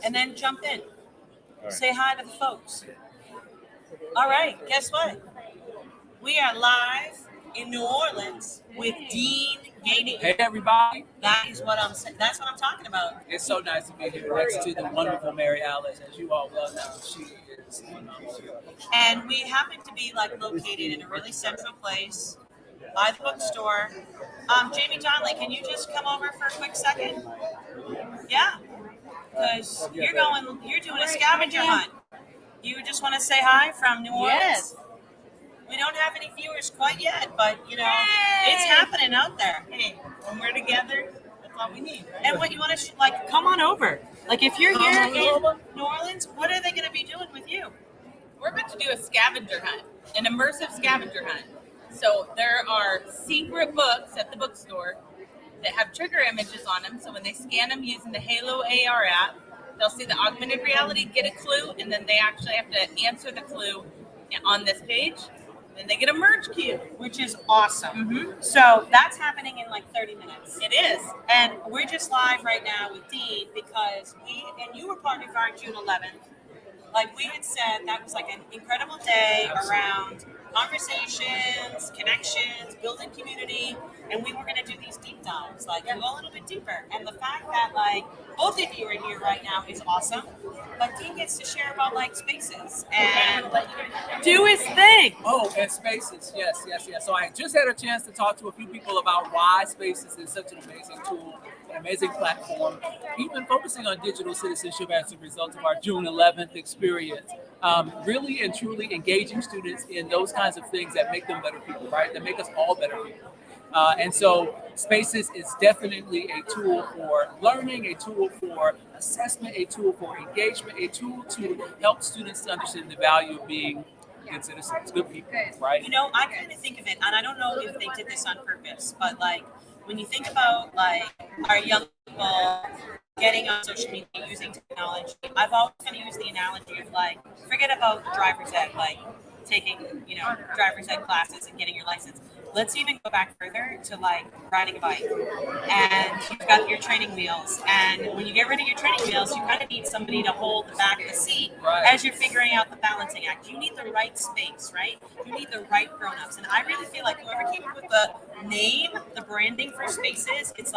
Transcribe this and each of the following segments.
and then jump in. Say hi to the folks. All right, guess what? We are live in New Orleans with Dean Gainey. Hey everybody! That is what I'm saying. That's what I'm talking about. It's so nice to be here next to the wonderful Mary Alice, as you all well know. She is phenomenal. And we happen to be located in a really central place by the bookstore. Jamie Donnelly, can you just come over for a quick second? Yeah, because you're doing a scavenger hunt. You just want to say hi from New Orleans? Yes. We don't have any viewers quite yet, but it's happening out there. Hey, when we're together, that's all we need. Right? And what you want to come on over. If you're here in New Orleans, what are they going to be doing with you? We're about to do a scavenger hunt, an immersive scavenger hunt. So there are secret books at the bookstore that have trigger images on them. So when they scan them using the Halo AR app, they'll see the augmented reality, get a clue, and then they actually have to answer the clue on this page. Then they get a merge cube, which is awesome. Mm-hmm. So that's happening in 30 minutes. It is. And we're just live right now with Dean because you were part of our June 11th. Like we had said, that was an incredible day around conversations, connections, building community, and we were going to do these deep dives, go a little bit deeper. And the fact that both of you are here right now is awesome. But Dean gets to share about spaces and do his thing. Oh, and spaces, yes. So I just had a chance to talk to a few people about why spaces is such an amazing tool, an amazing platform. We've been focusing on digital citizenship as a result of our June 11th experience. Really and truly engaging students in those kinds of things that make them better people, right? That make us all better people. And so Spaces is definitely a tool for learning, a tool for assessment, a tool for engagement, a tool to help students to understand the value of being good citizens, good people, right? I kind of think of it, and I don't know if they did this on purpose, but when you think about our young people getting on social media using technology, I've always kind of used the analogy of forget about driver's ed, taking driver's ed classes and getting your license. Let's even go back further to riding a bike, and you've got your training wheels. And when you get rid of your training wheels, you kind of need somebody to hold the back of the seat as you're figuring out the balancing act. You need the right space, right? You need the right grown-ups. And I really feel like whoever came up with the name, the branding for Spaces, it's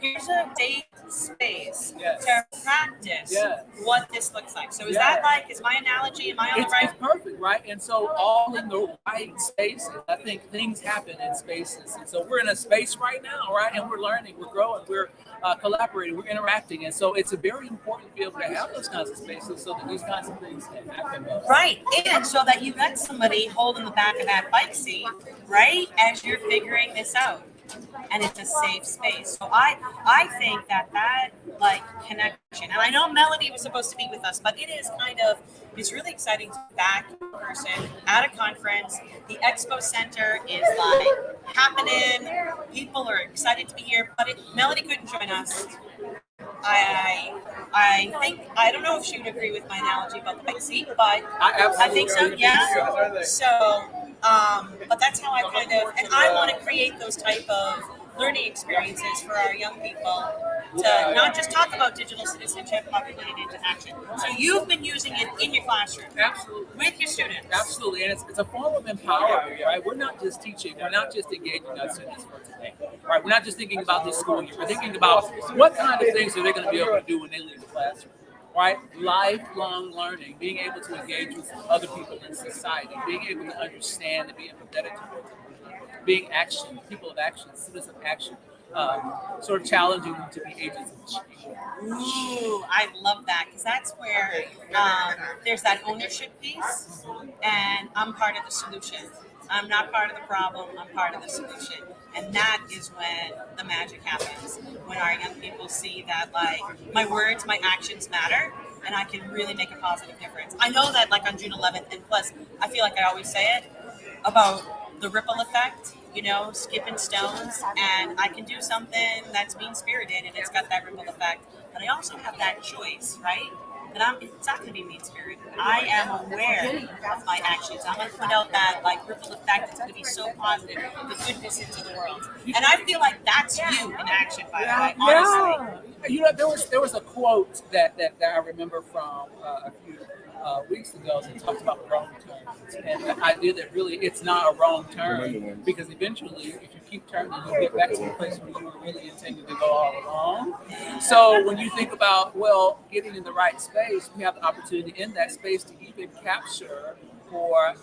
here's a safe space to practice what this looks like. So is my analogy, am I on the right? It's perfect, right? And so all in the right spaces. I think things happen in spaces. And so we're in a space right now, right? And we're learning, we're growing, we're collaborating, we're interacting. And so it's very important to be able to have those kinds of spaces so that these kinds of things can happen. Right. And so that you got somebody holding the back of that bike seat, right? As you're figuring this out. And it's a safe space. So I think that connection, and I know Melody was supposed to be with us, but it's really exciting to be back in person at a conference. The Expo Center is happening. People are excited to be here, but Melody couldn't join us. I don't know if she would agree with my analogy about the bike seat, but I think so. Yeah. So, but that's how and I want to create those type of learning experiences for our young people to not just talk about digital citizenship, but put it into action. So you've been using it in your classroom, absolutely, with your students, absolutely, and it's a form of empowerment, right? We're not just teaching, we're not just engaging our students for today, right? We're not just thinking about this school year. We're thinking about what kind of things are they going to be able to do when they leave the classroom. Right? Lifelong learning, being able to engage with other people in society, being able to understand and be empathetic towards them, being people of action, citizens of action, sort of challenging them to be agents of change. Ooh, I love that, because that's where there's that ownership piece, and I'm part of the solution. I'm not part of the problem, I'm part of the solution. And that is when the magic happens, when our young people see that my words, my actions matter, and I can really make a positive difference. I know that on June 11th, and plus I feel like I always say it about the ripple effect, skipping stones, and I can do something that's mean-spirited and it's got that ripple effect. But I also have that choice, right? that it's not going to be mean spirited. I am aware of my actions. I'm going to put out that like ripple effect that's going to be so positive, the goodness into the world. And I feel like that's you in action, by the way, honestly. You know, there was a quote that I remember from a few weeks ago that talked about wrong turns, and the idea that really it's not a wrong turn because eventually, if you keep turning, you'll get back to the place where you were really intending to go all along. So when you think about getting in the right space, we have the opportunity in that space to even capture or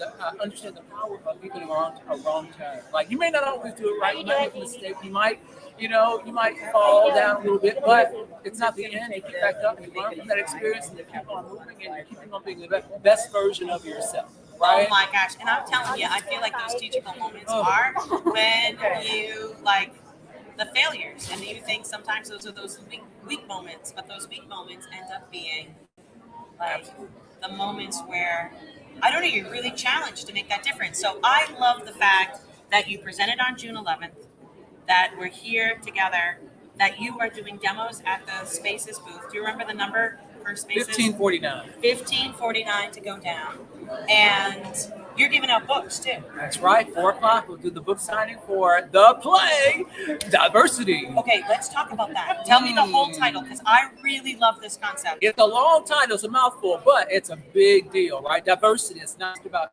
understand the power of even a wrong turn. Like you may not always do it right, you might make a mistake, you might fall down a little bit, but it's not the end. You get back up, you learn from that experience, and you keep on moving, and you're keeping on being the best version of yourself. Right? Oh my gosh. And I'm telling you, I feel like those teachable moments are when you like the failures. And you think sometimes those are those weak moments, but those weak moments end up being like the moments where I don't know, you're really challenged to make that difference. So I love the fact that you presented on June 11th, that we're here together, that you are doing demos at the Spaces booth. Do you remember the number for Spaces? 1549. 1549 to go down. And you're giving out books too. That's right. 4:00. We'll do the book signing for the play Diversity. Okay, let's talk about that. Tell me the whole title because I really love this concept. It's a long title. It's a mouthful, but it's a big deal, right? Diversity. It's not about.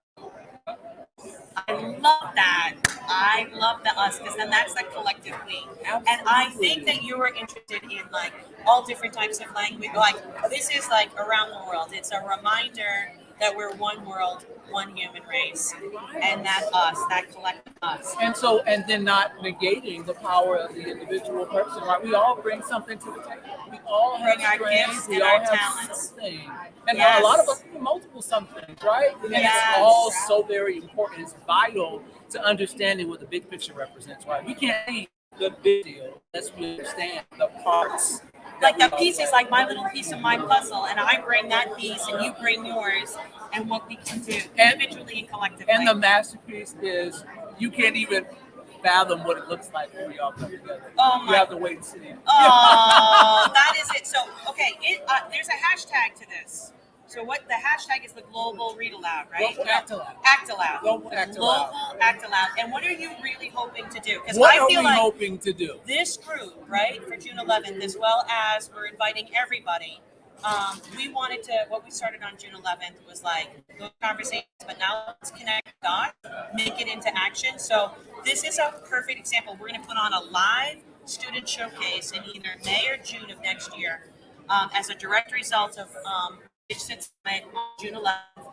I love that. I love the us because then that's the collective we. Absolutely. And I think that you are interested in like all different types of language. Like this is like around the world. It's a reminder that we're one world, one human race, and that us, that collective us. And then not negating the power of the individual person, right? We all bring something to the table. We all have Bring our strengths, gifts we and all our have talents. something. And Yes. a lot of us do multiple somethings, right? And Yes. it's all so very important. It's vital to understanding what the big picture represents, right? We can't see the big deal unless we understand the parts. Like the piece is like my little piece of my puzzle, and I bring that piece, and you bring yours, and what we can do individually and collectively. And the masterpiece is you can't even fathom what it looks like when we all come together. Oh You have to wait and see. Oh, that is it. So, okay, there's a hashtag to this. So, what the hashtag is the global read aloud, right? Global act aloud. Act aloud. Global act aloud. Global act aloud. And what are you really hoping to do? Because What I are feel we like hoping to do? this group, right, for June 11th, as well as we're inviting everybody. We wanted to, what we started on June 11th was like those conversations, but now let's connect dots, make it into action. So this is a perfect example. We're going to put on a live student showcase in either May or June of next year as a direct result of Summit on June 11th,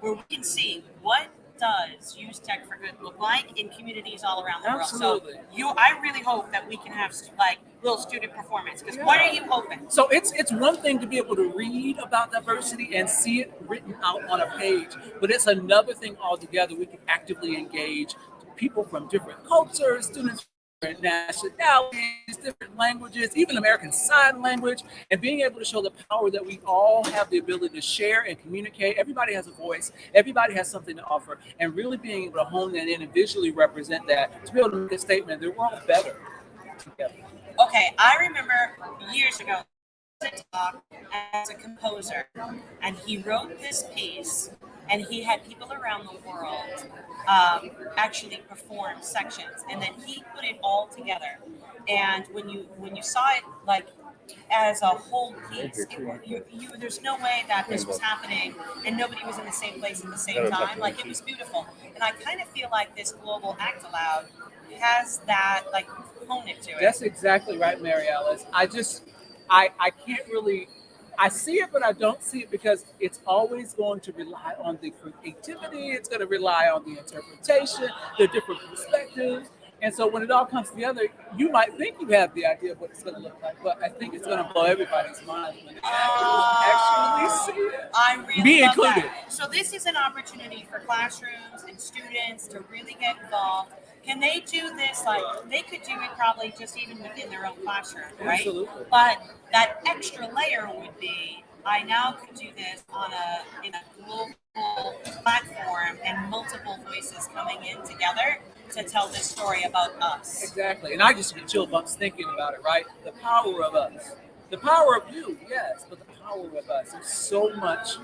where we can see what does Use Tech for Good look like in communities all around the Absolutely. world. So I really hope that we can have like little student performance. Because what are you hoping? So it's one thing to be able to read about diversity and see it written out on a page, but it's another thing altogether. We can actively engage people from different cultures, students from different nationalities, different languages, even American Sign Language, and being able to show the power that we all have the ability to share and communicate. Everybody has a voice, everybody has something to offer, and really being able to hone that in and visually represent that to be able to make a statement that we're all better together. Okay, I remember years ago talk as a composer, and he wrote this piece, and he had people around the world actually perform sections, and then he put it all together. And when you saw it like as a whole piece, there's no way that this was happening and nobody was in the same place at the same time. Like, it was beautiful, and I kind of feel like this global act aloud has that like component to it. That's exactly right, Mary Alice. I can't really, I see it, but I don't see it because it's always going to rely on the creativity. It's going to rely on the interpretation, the different perspectives. And so when it all comes together, you might think you have the idea of what it's going to look like, but I think it's going to blow everybody's mind when they actually see it. I really Me love included. that. So this is an opportunity for classrooms and students to really get involved. Can they do this? Like, they could do it probably just even within their own classroom, right? Absolutely. But that extra layer would be, I now could do this in a global platform and multiple voices coming in together to tell this story about us. Exactly. And I just get chill bumps thinking about it, right? The power of us. The power of you, yes, but the power with us. There's so much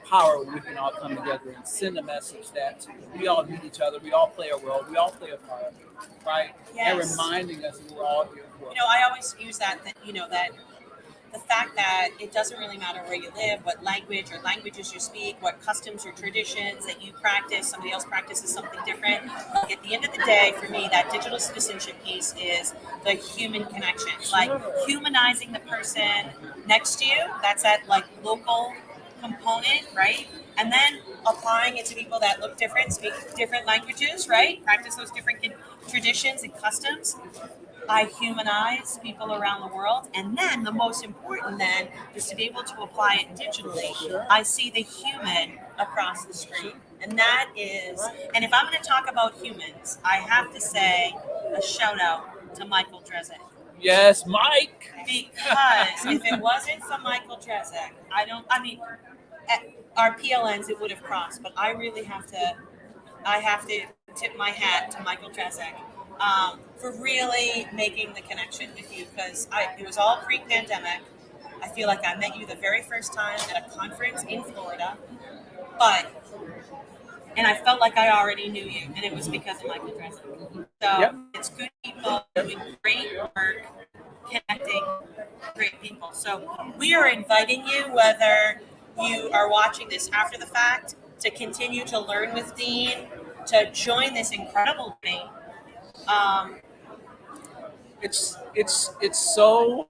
power when we can all come together and send a message that we all need each other, we all play a role, we all play a part, right? And Yes. reminding us that we're all here for. I always use that the fact that it doesn't really matter where you live, what language or languages you speak, what customs or traditions that you practice, somebody else practices something different. Like at the end of the day, for me, that digital citizenship piece is the human connection, like humanizing the person next to you. That's that like local component, right? And then applying it to people that look different, speak different languages, right? Practice those different traditions and customs. I humanize people around the world. And then the most important then is to be able to apply it digitally. I see the human across the screen. And that is, and if I'm going to talk about humans, I have to say a shout out to Michael Drezek. Yes, Mike. Because if it wasn't for Michael Drezek, at our PLNs it would have crossed, but I have to tip my hat to Michael Drezek for really making the connection with you, because it was all pre-pandemic. I feel like I met you the very first time at a conference in Florida, and I felt like I already knew you, and it was because of Michael Drezek. So It's good people doing great work, connecting great people. So we are inviting you, whether you are watching this after the fact, to continue to learn with Dean, to join this incredible journey. It's so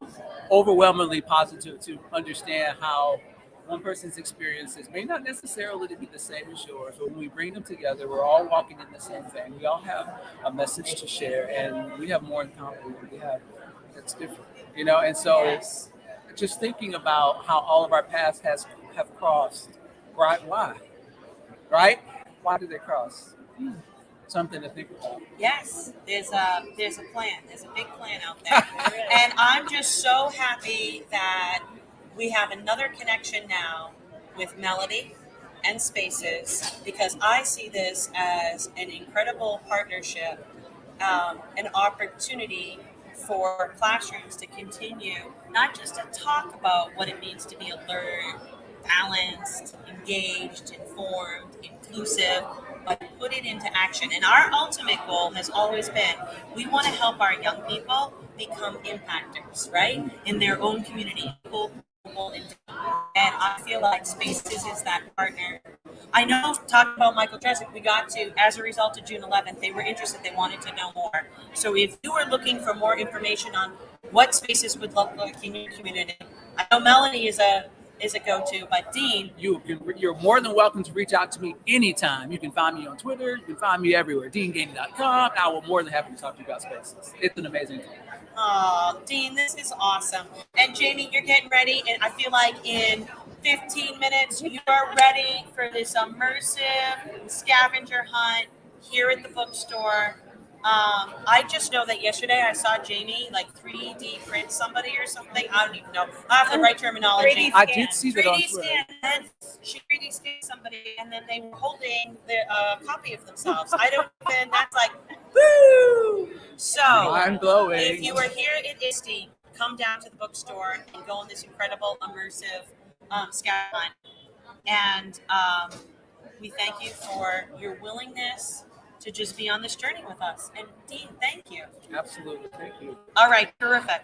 overwhelmingly positive to understand how one person's experiences may not necessarily be the same as yours, but when we bring them together, we're all walking in the same thing. We all have a message to share, and we have more in common than we have that's different, And so, Yes. just thinking about how all of our paths have crossed, right? Why? Right? Why did they cross? Something to think about. Yes, there's a plan. There's a big plan out there, and I'm just so happy that we have another connection now with Melody and Spaces, because I see this as an incredible partnership, an opportunity for classrooms to continue not just to talk about what it means to be alert, balanced, engaged, informed, inclusive, but put it into action. And our ultimate goal has always been, we want to help our young people become impactors, right? In their own community. And I feel like Spaces is that partner. I know, talking about Michael Drezek, we got to, as a result of June 11th, they were interested, they wanted to know more. So if you are looking for more information on what Spaces would look like in your community, I know Melanie is a go-to, but Dean, you're more than welcome to reach out to me anytime. You can find me on Twitter. You can find me everywhere. DeanGainey.com. I will more than happy to talk to you about Spaces. It's an amazing thing. oh, Dean, this is awesome. And Jamie, you're getting ready, and I feel like in 15 minutes you are ready for this immersive scavenger hunt here at the bookstore. I just know that yesterday I saw Jamie like 3D print somebody or something. I don't even know. I have the right terminology. 3D I did see that on 3D Twitter. scan, and then she 3D scanned somebody, and then they were holding the copy of themselves. I don't even. That's like, woo! So, Mind blowing. if you are here in ISTE, come down to the bookstore and go on this incredible immersive scavenger hunt. And we thank you for your willingness to just be on this journey with us. And Dean, thank you. Absolutely. Thank you. All right, terrific.